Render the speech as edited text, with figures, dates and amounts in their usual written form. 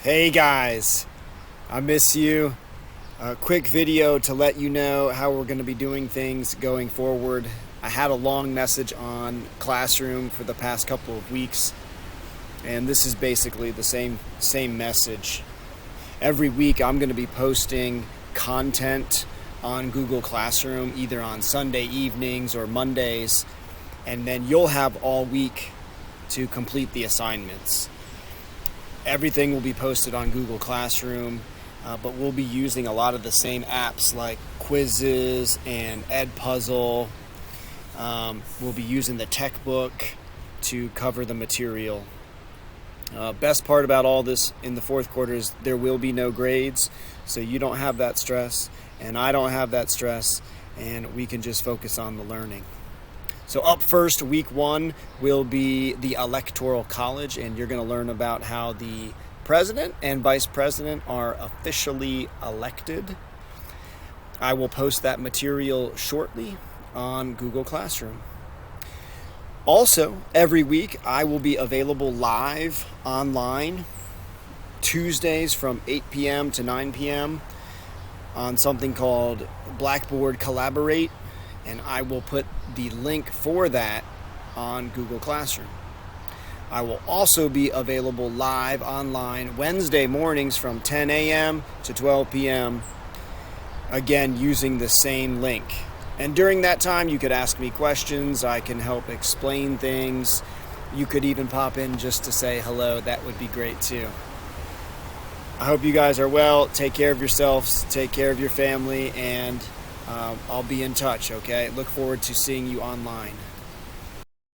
Hey guys, I miss you. A quick video to let you know how we're going to be doing things going forward. I had a long message on Classroom for the past couple of weeks, and this is basically the same message. Every week I'm going to be posting content on Google Classroom, either on Sunday evenings or Mondays, and then you'll have all week to complete the assignments. Everything will be posted on Google Classroom, but we'll be using a lot of the same apps like Quizzes and Edpuzzle. We'll be using the tech book to cover the material. Best part about all this in the fourth quarter is there will be no grades, so you don't have that stress, and I don't have that stress, and we can just focus on the learning. So up first, week one, will be the Electoral College, and you're going to learn about how the president and vice president are officially elected. I will post that material shortly on Google Classroom. Also, every week, I will be available live online Tuesdays from 8 p.m. to 9 p.m. on something called Blackboard Collaborate, and I will put the link for that on Google Classroom. I will also be available live online Wednesday mornings from 10 a.m. to 12 p.m. again using the same link. And during that time you could ask me questions, I can help explain things. You could even pop in just to say hello, that would be great too. I hope you guys are well, take care of yourselves, take care of your family, and I'll be in touch, okay? Look forward to seeing you online.